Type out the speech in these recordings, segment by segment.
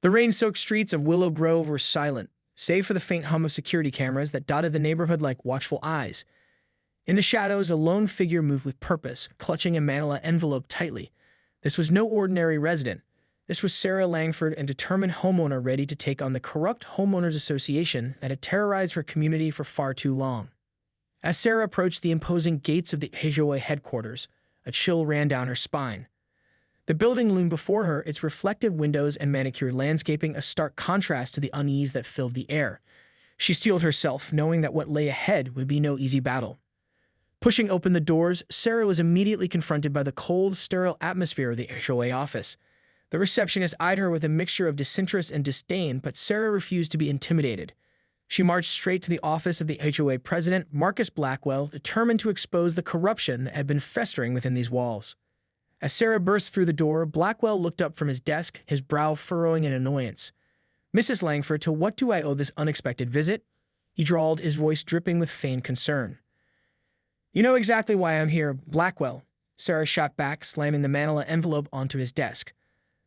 The rain-soaked streets of Willow Grove were silent, save for the faint hum of security cameras that dotted the neighborhood like watchful eyes. In the shadows, a lone figure moved with purpose, clutching a manila envelope tightly. This was no ordinary resident. This was Sarah Langford, a determined homeowner ready to take on the corrupt homeowners association that had terrorized her community for far too long. As Sarah approached the imposing gates of the HOA headquarters, a chill ran down her spine. The building loomed before her, its reflective windows and manicured landscaping a stark contrast to the unease that filled the air. She steeled herself, knowing that what lay ahead would be no easy battle. Pushing open the doors, Sarah was immediately confronted by the cold, sterile atmosphere of the HOA office. The receptionist eyed her with a mixture of disinterest and disdain, but Sarah refused to be intimidated. She marched straight to the office of the HOA president, Marcus Blackwell, determined to expose the corruption that had been festering within these walls. As Sarah burst through the door, Blackwell looked up from his desk, his brow furrowing in annoyance. "Mrs. Langford, to what do I owe this unexpected visit?" he drawled, his voice dripping with feigned concern. "You know exactly why I'm here, Blackwell," Sarah shot back, slamming the manila envelope onto his desk.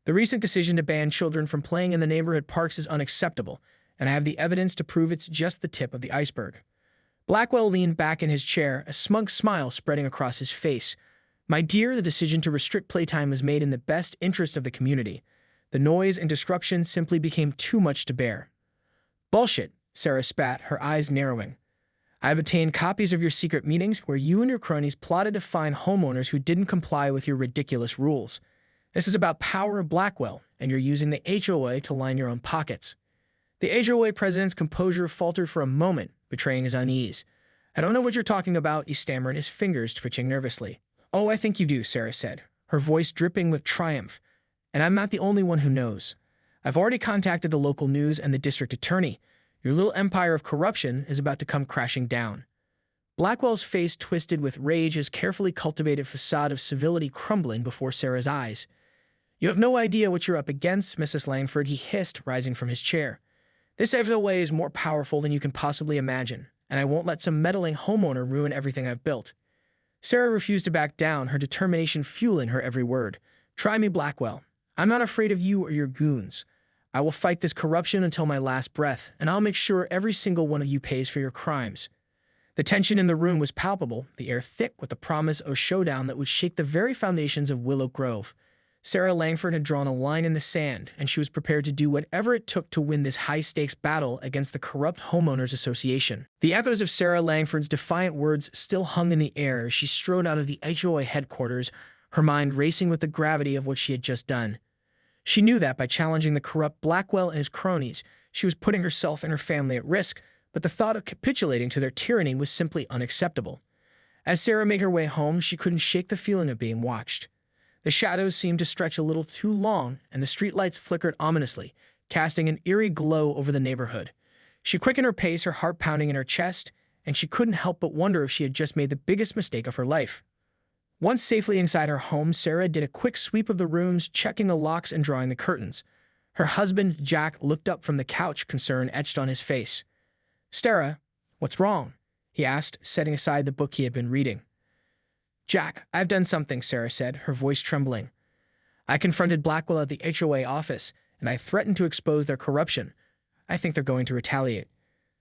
"The recent decision to ban children from playing in the neighborhood parks is unacceptable, and I have the evidence to prove it's just the tip of the iceberg." Blackwell leaned back in his chair, a smug smile spreading across his face. "My dear, the decision to restrict playtime was made in the best interest of the community. The noise and disruption simply became too much to bear." "Bullshit," Sarah spat, her eyes narrowing. "I have obtained copies of your secret meetings where you and your cronies plotted to find homeowners who didn't comply with your ridiculous rules. This is about power, Blackwell, and you're using the HOA to line your own pockets." The HOA president's composure faltered for a moment, betraying his unease. "I don't know what you're talking about," he stammered, his fingers twitching nervously. "Oh, I think you do," Sarah said, her voice dripping with triumph. "And I'm not the only one who knows. I've already contacted the local news and the district attorney. Your little empire of corruption is about to come crashing down." Blackwell's face twisted with rage, his carefully cultivated facade of civility crumbling before Sarah's eyes. "You have no idea what you're up against, Mrs. Langford," he hissed, rising from his chair. "This HOA is more powerful than you can possibly imagine, and I won't let some meddling homeowner ruin everything I've built." Sarah refused to back down, her determination fueling her every word. "Try me, Blackwell. I'm not afraid of you or your goons. I will fight this corruption until my last breath, and I'll make sure every single one of you pays for your crimes." The tension in the room was palpable, the air thick with the promise of a showdown that would shake the very foundations of Willow Grove. Sarah Langford had drawn a line in the sand, and she was prepared to do whatever it took to win this high-stakes battle against the corrupt homeowners association. The echoes of Sarah Langford's defiant words still hung in the air as she strode out of the HOA headquarters, her mind racing with the gravity of what she had just done. She knew that by challenging the corrupt Blackwell and his cronies, she was putting herself and her family at risk, but the thought of capitulating to their tyranny was simply unacceptable. As Sarah made her way home, she couldn't shake the feeling of being watched. The shadows seemed to stretch a little too long, and the streetlights flickered ominously, casting an eerie glow over the neighborhood. She quickened her pace, her heart pounding in her chest, and she couldn't help but wonder if she had just made the biggest mistake of her life. Once safely inside her home, Sarah did a quick sweep of the rooms, checking the locks and drawing the curtains. Her husband, Jack, looked up from the couch, concern etched on his face. "Sarah, what's wrong?" he asked, setting aside the book he had been reading. "Jack, I've done something," Sarah said, her voice trembling. "I confronted Blackwell at the HOA office, and I threatened to expose their corruption. I think they're going to retaliate."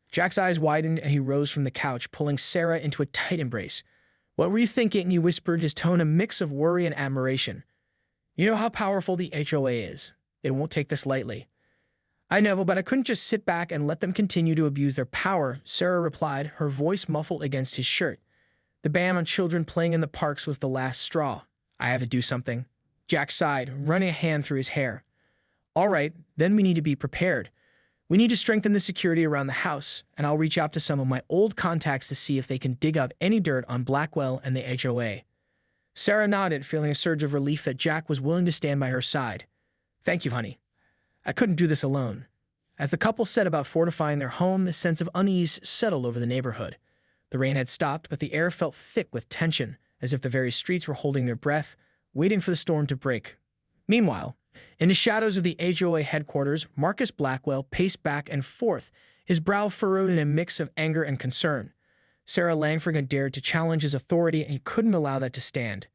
Jack's eyes widened, and he rose from the couch, pulling Sarah into a tight embrace. "What were you thinking?" he whispered, his tone a mix of worry and admiration. "You know how powerful the HOA is. It won't take this lightly." "I know, but I couldn't just sit back and let them continue to abuse their power," Sarah replied, her voice muffled against his shirt. "The ban on children playing in the parks was the last straw. I have to do something." Jack sighed, running a hand through his hair. "All right, then we need to be prepared. We need to strengthen the security around the house, and I'll reach out to some of my old contacts to see if they can dig up any dirt on Blackwell and the HOA." Sarah nodded, feeling a surge of relief that Jack was willing to stand by her side. "Thank you, honey. I couldn't do this alone." As the couple set about fortifying their home, the sense of unease settled over the neighborhood. The rain had stopped, but the air felt thick with tension, as if the very streets were holding their breath, waiting for the storm to break. Meanwhile, in the shadows of the HOA headquarters, Marcus Blackwell paced back and forth, his brow furrowed in a mix of anger and concern. Sarah Langford had dared to challenge his authority, and he couldn't allow that to stand.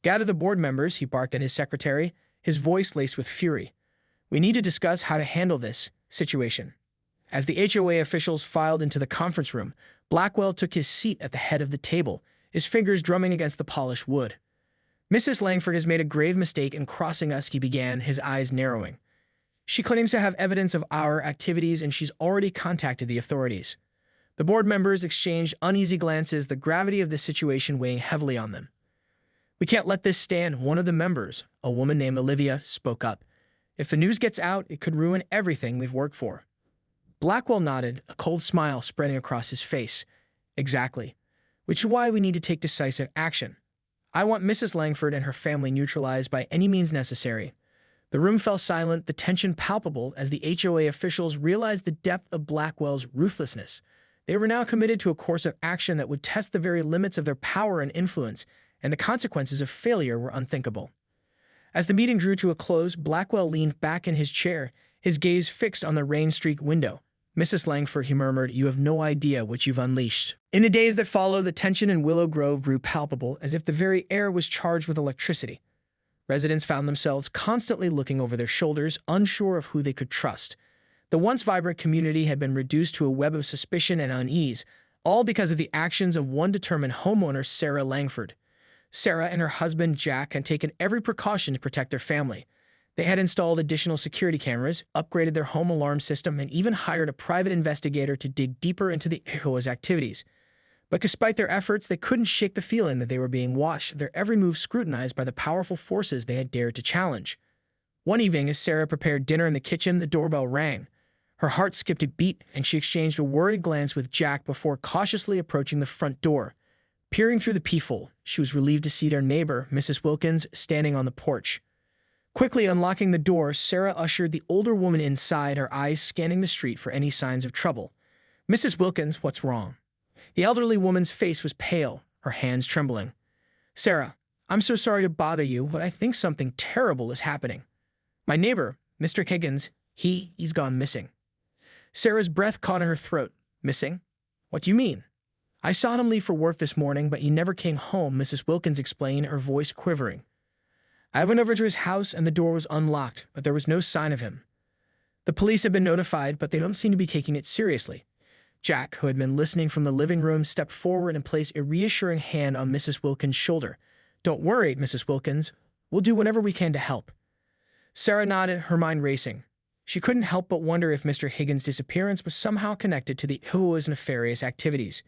"Gather the board members," he barked at his secretary, his voice laced with fury. We need to discuss how to handle this situation. As the HOA officials filed into the conference room, Blackwell took his seat at the head of the table, his fingers drumming against the polished wood. Mrs. Langford has made a grave mistake in crossing us, he began, his eyes narrowing. She claims to have evidence of our activities, and she's already contacted the authorities. The board members exchanged uneasy glances, the gravity of the situation weighing heavily on them. We can't let this stand, one of the members, a woman named Olivia, spoke up. If the news gets out, it could ruin everything we've worked for. Blackwell nodded, a cold smile spreading across his face. Exactly. Which is why we need to take decisive action. I want Mrs. Langford and her family neutralized by any means necessary. The room fell silent, the tension palpable as the HOA officials realized the depth of Blackwell's ruthlessness. They were now committed to a course of action that would test the very limits of their power and influence, and the consequences of failure were unthinkable. As the meeting drew to a close, Blackwell leaned back in his chair, his gaze fixed on the rain-streaked window. Mrs. Langford, he murmured, you have no idea what you've unleashed. In the days that followed, the tension in Willow Grove grew palpable, as if the very air was charged with electricity. Residents found themselves constantly looking over their shoulders, unsure of who they could trust. The once vibrant community had been reduced to a web of suspicion and unease, all because of the actions of one determined homeowner, Sarah Langford. Sarah and her husband, Jack, had taken every precaution to protect their family. They had installed additional security cameras, upgraded their home alarm system, and even hired a private investigator to dig deeper into the HOA's activities. But despite their efforts, they couldn't shake the feeling that they were being watched, their every move scrutinized by the powerful forces they had dared to challenge. One evening, as Sarah prepared dinner in the kitchen, the doorbell rang. Her heart skipped a beat, and she exchanged a worried glance with Jack before cautiously approaching the front door. Peering through the peephole, she was relieved to see their neighbor, Mrs. Wilkins, standing on the porch. Quickly unlocking the door, Sarah ushered the older woman inside, her eyes scanning the street for any signs of trouble. Mrs. Wilkins, what's wrong? The elderly woman's face was pale, her hands trembling. Sarah, I'm so sorry to bother you, but I think something terrible is happening. My neighbor, Mr. Higgins, he's gone missing. Sarah's breath caught in her throat. Missing? What do you mean? I saw him leave for work this morning, but he never came home, Mrs. Wilkins explained, her voice quivering. I went over to his house and the door was unlocked, but there was no sign of him. The police have been notified, but they don't seem to be taking it seriously. Jack, who had been listening from the living room, stepped forward and placed a reassuring hand on Mrs. Wilkins' shoulder. Don't worry, Mrs. Wilkins. We'll do whatever we can to help. Sarah nodded, her mind racing. She couldn't help but wonder if Mr. Higgins' disappearance was somehow connected to the HOA's nefarious activities.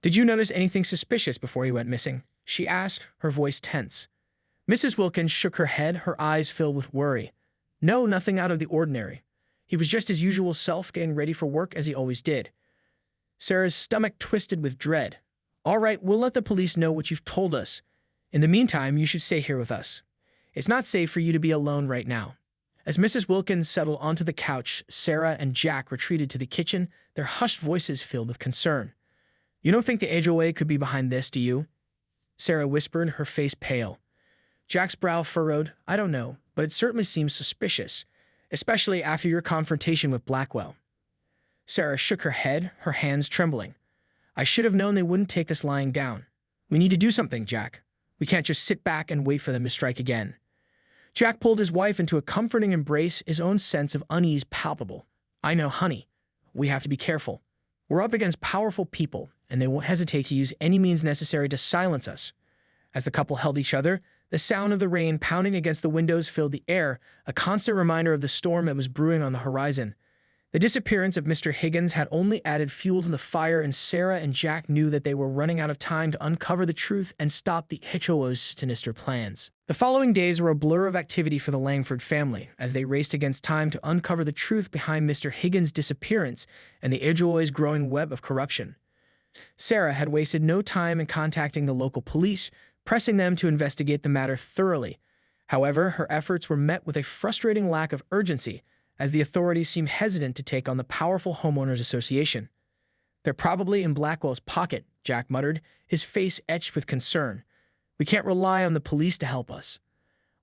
Did you notice anything suspicious before he went missing? She asked, her voice tense. Mrs. Wilkins shook her head, her eyes filled with worry. No, nothing out of the ordinary. He was just his usual self, getting ready for work as he always did. Sarah's stomach twisted with dread. All right, we'll let the police know what you've told us. In the meantime, you should stay here with us. It's not safe for you to be alone right now. As Mrs. Wilkins settled onto the couch, Sarah and Jack retreated to the kitchen, their hushed voices filled with concern. You don't think the HOA could be behind this, do you? Sarah whispered, her face pale. Jack's brow furrowed. I don't know, but it certainly seems suspicious, especially after your confrontation with Blackwell. Sarah shook her head, her hands trembling. I should have known they wouldn't take us lying down. We need to do something, Jack. We can't just sit back and wait for them to strike again. Jack pulled his wife into a comforting embrace, his own sense of unease palpable. I know, honey. We have to be careful. We're up against powerful people, and they won't hesitate to use any means necessary to silence us. As the couple held each other, the sound of the rain pounding against the windows filled the air, a constant reminder of the storm that was brewing on the horizon. The disappearance of Mr. Higgins had only added fuel to the fire, and Sarah and Jack knew that they were running out of time to uncover the truth and stop the HOA's sinister plans. The following days were a blur of activity for the Langford family, as they raced against time to uncover the truth behind Mr. Higgins' disappearance and the HOA's growing web of corruption. Sarah had wasted no time in contacting the local police, pressing them to investigate the matter thoroughly. However, her efforts were met with a frustrating lack of urgency, as the authorities seemed hesitant to take on the powerful homeowners association. They're probably in Blackwell's pocket, Jack muttered, his face etched with concern. We can't rely on the police to help us.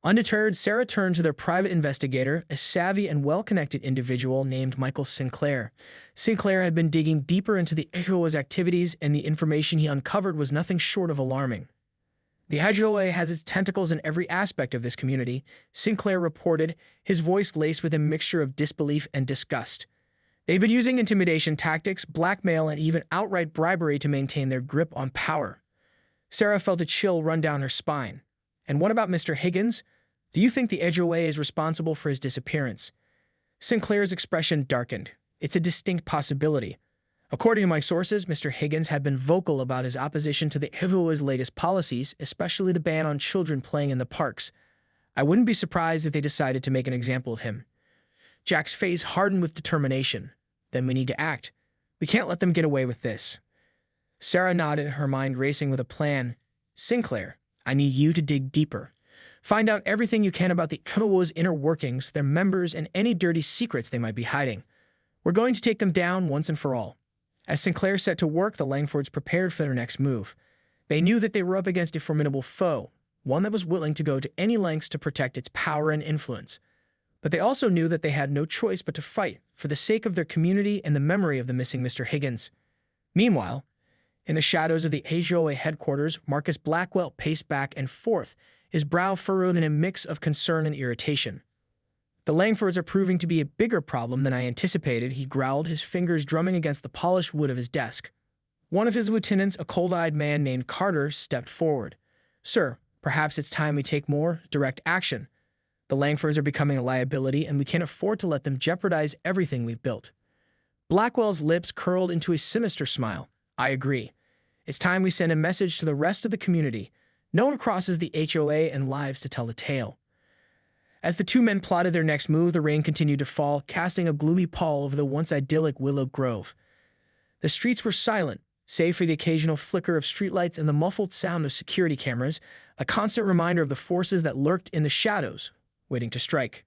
Undeterred, Sarah turned to their private investigator, a savvy and well-connected individual named Michael Sinclair. Sinclair had been digging deeper into the HOA's activities, and the information he uncovered was nothing short of alarming. The HOA has its tentacles in every aspect of this community, Sinclair reported, his voice laced with a mixture of disbelief and disgust. They've been using intimidation tactics, blackmail, and even outright bribery to maintain their grip on power. Sarah felt a chill run down her spine. And what about Mr. Higgins? Do you think the HOA is responsible for his disappearance? Sinclair's expression darkened. It's a distinct possibility. According to my sources, Mr. Higgins had been vocal about his opposition to the HOA's latest policies, especially the ban on children playing in the parks. I wouldn't be surprised if they decided to make an example of him. Jack's face hardened with determination. Then we need to act. We can't let them get away with this. Sarah nodded, her mind racing with a plan. Sinclair, I need you to dig deeper. Find out everything you can about the HOA's inner workings, their members, and any dirty secrets they might be hiding. We're going to take them down once and for all. As Sinclair set to work, the Langfords prepared for their next move. They knew that they were up against a formidable foe, one that was willing to go to any lengths to protect its power and influence. But they also knew that they had no choice but to fight, for the sake of their community and the memory of the missing Mr. Higgins. Meanwhile, in the shadows of the HOA headquarters, Marcus Blackwell paced back and forth, his brow furrowed in a mix of concern and irritation. The Langfords are proving to be a bigger problem than I anticipated, he growled, his fingers drumming against the polished wood of his desk. One of his lieutenants, a cold-eyed man named Carter, stepped forward. Sir, perhaps it's time we take more direct action. The Langfords are becoming a liability, and we can't afford to let them jeopardize everything we've built. Blackwell's lips curled into a sinister smile. I agree. It's time we send a message to the rest of the community. No one crosses the HOA and lives to tell the tale. As the two men plotted their next move, the rain continued to fall, casting a gloomy pall over the once idyllic Willow Grove. The streets were silent, save for the occasional flicker of streetlights and the muffled sound of security cameras, a constant reminder of the forces that lurked in the shadows, waiting to strike.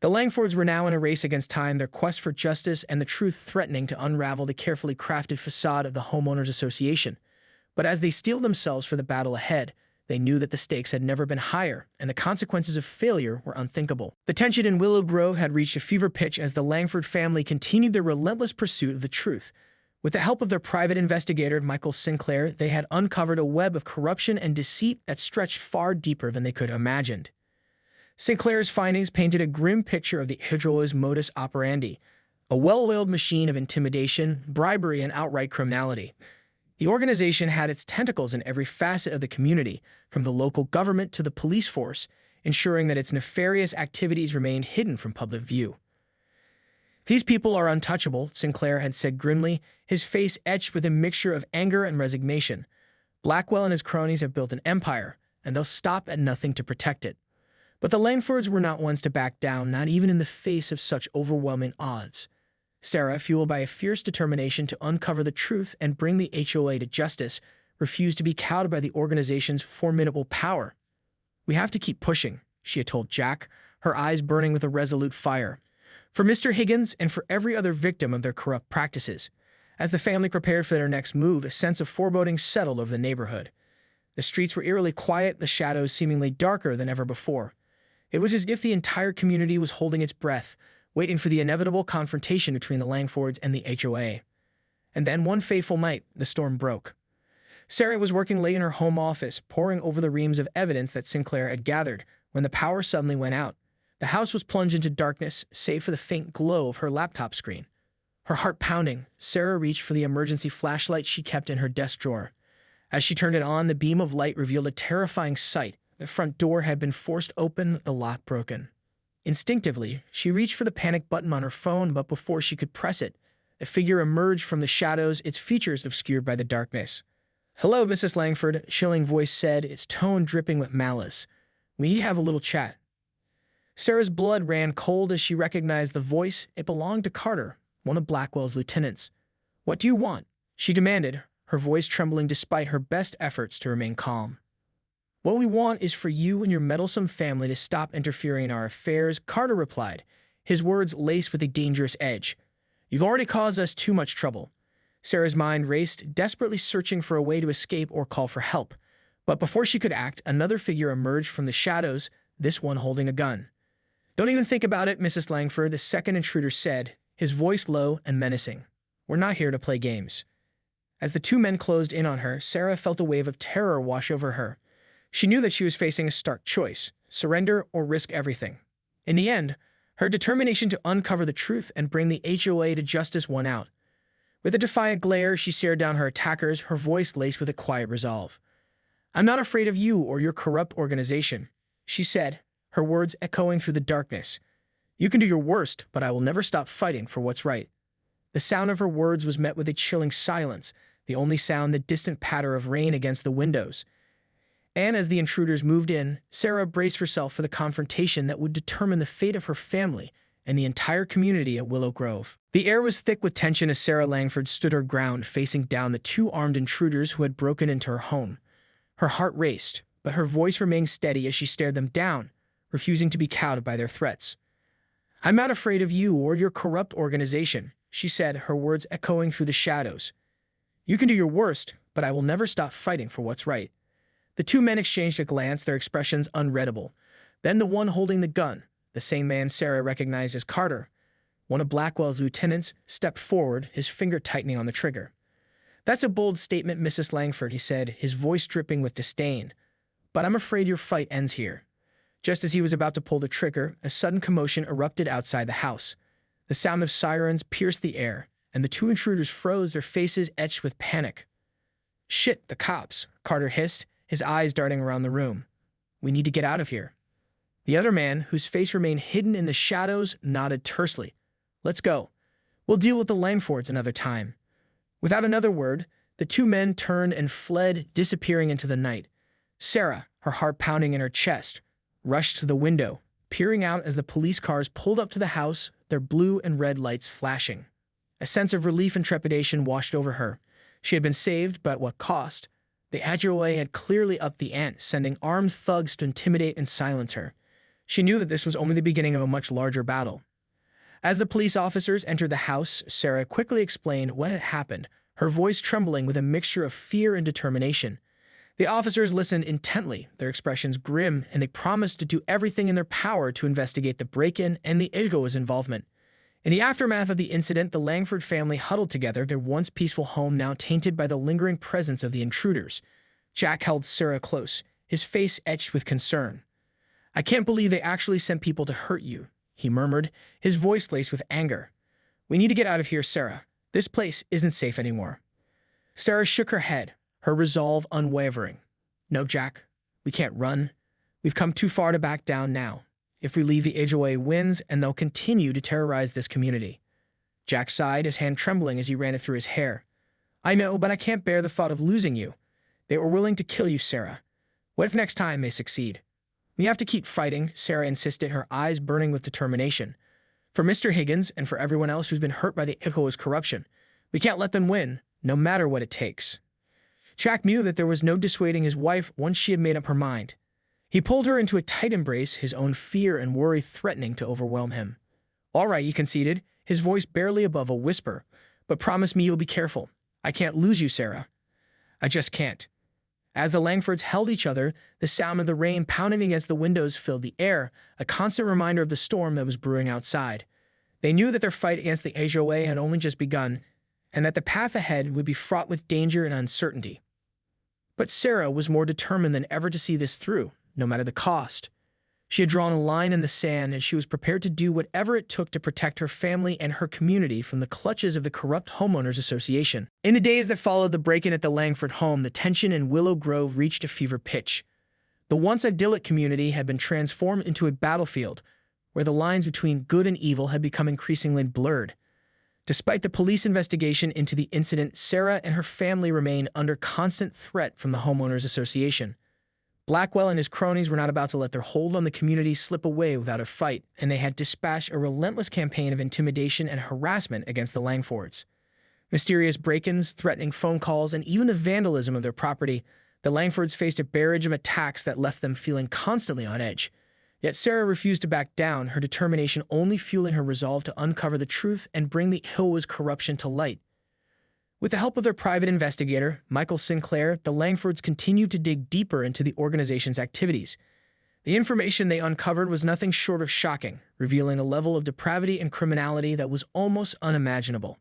The Langfords were now in a race against time, their quest for justice and the truth threatening to unravel the carefully crafted facade of the Homeowners Association. But as they steeled themselves for the battle ahead, they knew that the stakes had never been higher, and the consequences of failure were unthinkable. The tension in Willow Grove had reached a fever pitch as the Langford family continued their relentless pursuit of the truth. With the help of their private investigator, Michael Sinclair, they had uncovered a web of corruption and deceit that stretched far deeper than they could have imagined. Sinclair's findings painted a grim picture of the HOA's modus operandi, a well-oiled machine of intimidation, bribery, and outright criminality. The organization had its tentacles in every facet of the community, from the local government to the police force, ensuring that its nefarious activities remained hidden from public view. These people are untouchable, Sinclair had said grimly, his face etched with a mixture of anger and resignation. Blackwell and his cronies have built an empire, and they'll stop at nothing to protect it. But the Langfords were not ones to back down, not even in the face of such overwhelming odds. Sarah, fueled by a fierce determination to uncover the truth and bring the HOA to justice, refused to be cowed by the organization's formidable power. We have to keep pushing, she had told Jack, her eyes burning with a resolute fire. For Mr. Higgins and for every other victim of their corrupt practices. As the family prepared for their next move, a sense of foreboding settled over the neighborhood. The streets were eerily quiet, the shadows seemingly darker than ever before. It was as if the entire community was holding its breath, waiting for the inevitable confrontation between the Langfords and the HOA. And then one fateful night, the storm broke. Sarah was working late in her home office, poring over the reams of evidence that Sinclair had gathered, when the power suddenly went out. The house was plunged into darkness, save for the faint glow of her laptop screen. Her heart pounding, Sarah reached for the emergency flashlight she kept in her desk drawer. As she turned it on, the beam of light revealed a terrifying sight. The front door had been forced open, the lock broken. Instinctively, she reached for the panic button on her phone, but before she could press it, a figure emerged from the shadows, its features obscured by the darkness. "Hello, Mrs. Langford," a chilling voice said, its tone dripping with malice. "We have a little chat." Sarah's blood ran cold as she recognized the voice. It belonged to Carter, one of Blackwell's lieutenants. "What do you want?" she demanded, her voice trembling despite her best efforts to remain calm. "What we want is for you and your meddlesome family to stop interfering in our affairs," Carter replied, his words laced with a dangerous edge. "You've already caused us too much trouble." Sarah's mind raced, desperately searching for a way to escape or call for help. But before she could act, another figure emerged from the shadows, this one holding a gun. "Don't even think about it, Mrs. Langford," the second intruder said, his voice low and menacing. "We're not here to play games." As the two men closed in on her, Sarah felt a wave of terror wash over her. She knew that she was facing a stark choice: surrender or risk everything. In the end, her determination to uncover the truth and bring the HOA to justice won out. With a defiant glare, she stared down her attackers, her voice laced with a quiet resolve. "I'm not afraid of you or your corrupt organization," she said, her words echoing through the darkness. "You can do your worst, but I will never stop fighting for what's right." The sound of her words was met with a chilling silence, the only sound the distant patter of rain against the windows. And as the intruders moved in, Sarah braced herself for the confrontation that would determine the fate of her family and the entire community at Willow Grove. The air was thick with tension as Sarah Langford stood her ground, facing down the two armed intruders who had broken into her home. Her heart raced, but her voice remained steady as she stared them down, refusing to be cowed by their threats. "I'm not afraid of you or your corrupt organization," she said, her words echoing through the shadows. "You can do your worst, but I will never stop fighting for what's right." The two men exchanged a glance, their expressions unreadable. Then the one holding the gun, the same man Sarah recognized as Carter, one of Blackwell's lieutenants, stepped forward, his finger tightening on the trigger. "That's a bold statement, Mrs. Langford," he said, his voice dripping with disdain. "But I'm afraid your fight ends here." Just as he was about to pull the trigger, a sudden commotion erupted outside the house. The sound of sirens pierced the air, and the two intruders froze, their faces etched with panic. "Shit, the cops," Carter hissed, his eyes darting around the room. "We need to get out of here." The other man, whose face remained hidden in the shadows, nodded tersely. "Let's go. We'll deal with the Langfords another time." Without another word, the two men turned and fled, disappearing into the night. Sarah, her heart pounding in her chest, rushed to the window, peering out as the police cars pulled up to the house, their blue and red lights flashing. A sense of relief and trepidation washed over her. She had been saved, but at what cost? The HOA had clearly upped the ante, sending armed thugs to intimidate and silence her. She knew that this was only the beginning of a much larger battle. As the police officers entered the house, Sarah quickly explained what had happened, her voice trembling with a mixture of fear and determination. The officers listened intently, their expressions grim, and they promised to do everything in their power to investigate the break-in and the HOA's involvement. In the aftermath of the incident, the Langford family huddled together, their once peaceful home now tainted by the lingering presence of the intruders. Jack held Sarah close, his face etched with concern. "I can't believe they actually sent people to hurt you," he murmured, his voice laced with anger. "We need to get out of here, Sarah. This place isn't safe anymore." Sarah shook her head, her resolve unwavering. "No, Jack, we can't run. We've come too far to back down now. If we leave, the HOA wins, and they'll continue to terrorize this community." Jack sighed, his hand trembling as he ran it through his hair. "I know, but I can't bear the thought of losing you. They were willing to kill you, Sarah. What if next time they succeed?" "We have to keep fighting," Sarah insisted, her eyes burning with determination. "For Mr. Higgins and for everyone else who's been hurt by the HOA's corruption. We can't let them win, no matter what it takes." Jack knew that there was no dissuading his wife once she had made up her mind. He pulled her into a tight embrace, his own fear and worry threatening to overwhelm him. "All right," he conceded, his voice barely above a whisper, "but promise me you'll be careful. I can't lose you, Sarah. I just can't." As the Langfords held each other, the sound of the rain pounding against the windows filled the air, a constant reminder of the storm that was brewing outside. They knew that their fight against the HOA had only just begun, and that the path ahead would be fraught with danger and uncertainty. But Sarah was more determined than ever to see this through, no matter the cost. She had drawn a line in the sand, and she was prepared to do whatever it took to protect her family and her community from the clutches of the corrupt Homeowners Association. In the days that followed the break-in at the Langford home, the tension in Willow Grove reached a fever pitch. The once idyllic community had been transformed into a battlefield, where the lines between good and evil had become increasingly blurred. Despite the police investigation into the incident, Sarah and her family remained under constant threat from the Homeowners Association. Blackwell and his cronies were not about to let their hold on the community slip away without a fight, and they had dispatched a relentless campaign of intimidation and harassment against the Langfords. Mysterious break-ins, threatening phone calls, and even the vandalism of their property, the Langfords faced a barrage of attacks that left them feeling constantly on edge. Yet Sarah refused to back down, her determination only fueling her resolve to uncover the truth and bring the HOA's corruption to light. With the help of their private investigator, Michael Sinclair, the Langfords continued to dig deeper into the organization's activities. The information they uncovered was nothing short of shocking, revealing a level of depravity and criminality that was almost unimaginable.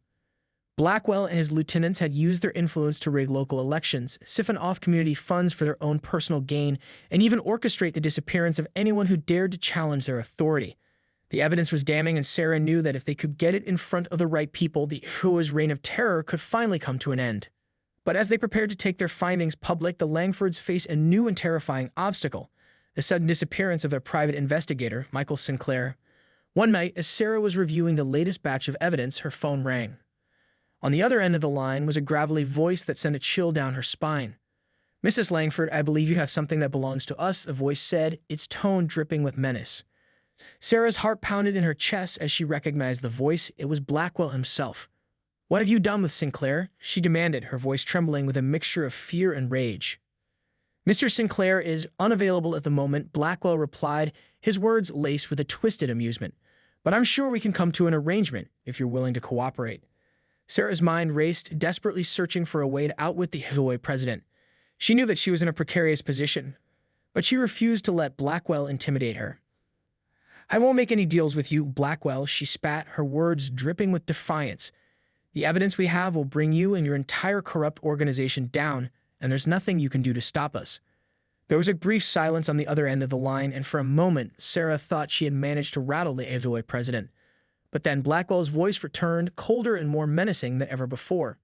Blackwell and his lieutenants had used their influence to rig local elections, siphon off community funds for their own personal gain, and even orchestrate the disappearance of anyone who dared to challenge their authority. The evidence was damning, and Sarah knew that if they could get it in front of the right people, the HOA's reign of terror could finally come to an end. But as they prepared to take their findings public, the Langfords faced a new and terrifying obstacle: the sudden disappearance of their private investigator, Michael Sinclair. One night, as Sarah was reviewing the latest batch of evidence, her phone rang. On the other end of the line was a gravelly voice that sent a chill down her spine. "Mrs. Langford, I believe you have something that belongs to us," the voice said, its tone dripping with menace. Sarah's heart pounded in her chest as she recognized the voice. It was Blackwell himself. "What have you done with Sinclair?" she demanded, her voice trembling with a mixture of fear and rage. "Mr. Sinclair is unavailable at the moment," Blackwell replied, his words laced with a twisted amusement. "But I'm sure we can come to an arrangement if you're willing to cooperate." Sarah's mind raced, desperately searching for a way to outwit the HOA president. She knew that she was in a precarious position, but she refused to let Blackwell intimidate her. "I won't make any deals with you, Blackwell," she spat, her words dripping with defiance. "The evidence we have will bring you and your entire corrupt organization down, and there's nothing you can do to stop us." There was a brief silence on the other end of the line, and for a moment, Sarah thought she had managed to rattle the HOA president. But then Blackwell's voice returned, colder and more menacing than ever before.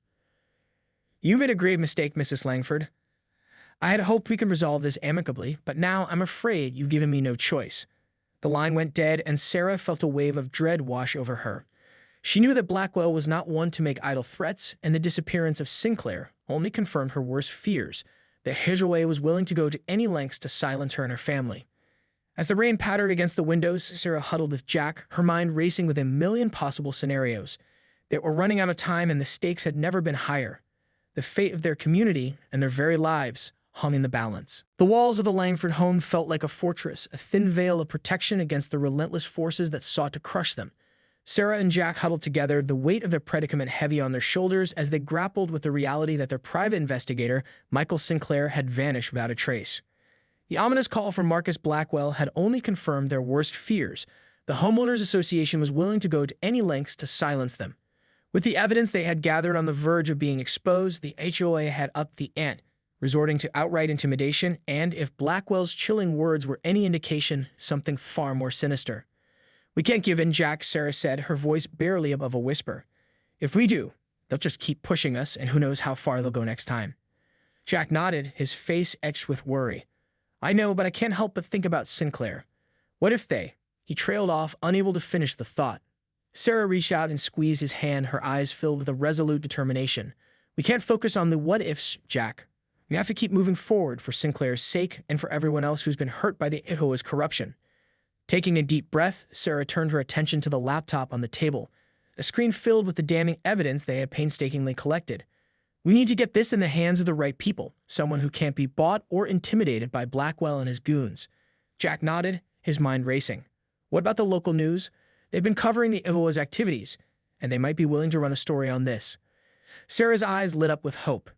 "You made a grave mistake, Mrs. Langford. I had hoped we could resolve this amicably, but now I'm afraid you've given me no choice." The line went dead, and Sarah felt a wave of dread wash over her. She knew that Blackwell was not one to make idle threats, and the disappearance of Sinclair only confirmed her worst fears. The HOA was willing to go to any lengths to silence her and her family. As the rain pattered against the windows, Sarah huddled with Jack, her mind racing with a million possible scenarios. They were running out of time, and the stakes had never been higher. The fate of their community and their very lives hung in the balance. The walls of the Langford home felt like a fortress, a thin veil of protection against the relentless forces that sought to crush them. Sarah and Jack huddled together, the weight of their predicament heavy on their shoulders as they grappled with the reality that their private investigator, Michael Sinclair, had vanished without a trace. The ominous call from Marcus Blackwell had only confirmed their worst fears. The Homeowners Association was willing to go to any lengths to silence them. With the evidence they had gathered on the verge of being exposed, the HOA had upped the ante, resorting to outright intimidation, and if Blackwell's chilling words were any indication, something far more sinister. "We can't give in, Jack," Sarah said, her voice barely above a whisper. "If we do, they'll just keep pushing us, and who knows how far they'll go next time." Jack nodded, his face etched with worry. "I know, but I can't help but think about Sinclair. What if they—" He trailed off, unable to finish the thought. Sarah reached out and squeezed his hand, her eyes filled with a resolute determination. "We can't focus on the what-ifs, Jack. We have to keep moving forward for Sinclair's sake and for everyone else who's been hurt by the HOA's corruption." Taking a deep breath, Sarah turned her attention to the laptop on the table, a screen filled with the damning evidence they had painstakingly collected. "We need to get this in the hands of the right people, someone who can't be bought or intimidated by Blackwell and his goons." Jack nodded, his mind racing. "What about the local news? They've been covering the HOA's activities, and they might be willing to run a story on this." Sarah's eyes lit up with hope.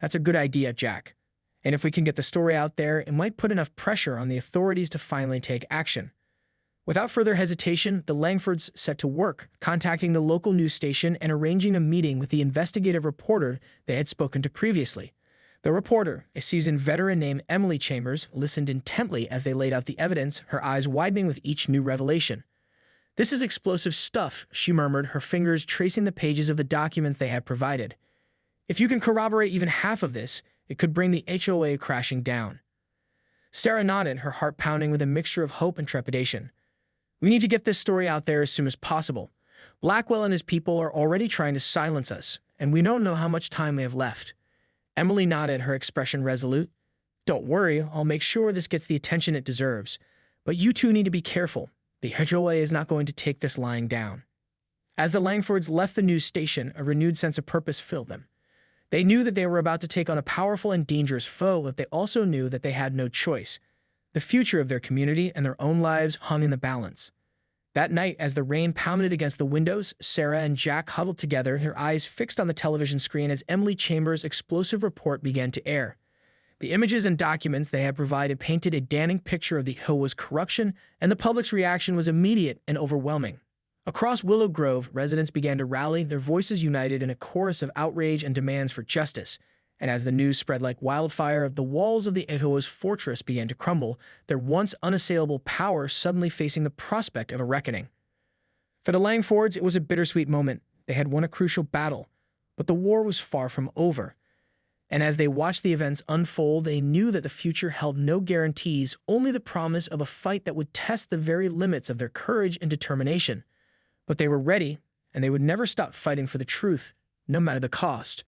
"That's a good idea, Jack. And if we can get the story out there, it might put enough pressure on the authorities to finally take action." Without further hesitation, the Langfords set to work, contacting the local news station and arranging a meeting with the investigative reporter they had spoken to previously. The reporter, a seasoned veteran named Emily Chambers, listened intently as they laid out the evidence, her eyes widening with each new revelation. "This is explosive stuff," she murmured, her fingers tracing the pages of the documents they had provided. "If you can corroborate even half of this, it could bring the HOA crashing down." Sarah nodded, her heart pounding with a mixture of hope and trepidation. "We need to get this story out there as soon as possible. Blackwell and his people are already trying to silence us, and we don't know how much time we have left." Emily nodded, her expression resolute. "Don't worry, I'll make sure this gets the attention it deserves. But you two need to be careful. The HOA is not going to take this lying down." As the Langfords left the news station, a renewed sense of purpose filled them. They knew that they were about to take on a powerful and dangerous foe, but they also knew that they had no choice. The future of their community and their own lives hung in the balance. That night, as the rain pounded against the windows, Sarah and Jack huddled together, their eyes fixed on the television screen as Emily Chambers' explosive report began to air. The images and documents they had provided painted a damning picture of the HOA's corruption, and the public's reaction was immediate and overwhelming. Across Willow Grove, residents began to rally, their voices united in a chorus of outrage and demands for justice. And as the news spread like wildfire, the walls of the HOA's fortress began to crumble, their once unassailable power suddenly facing the prospect of a reckoning. For the Langfords, it was a bittersweet moment. They had won a crucial battle, but the war was far from over. And as they watched the events unfold, they knew that the future held no guarantees, only the promise of a fight that would test the very limits of their courage and determination. But they were ready, and they would never stop fighting for the truth, no matter the cost.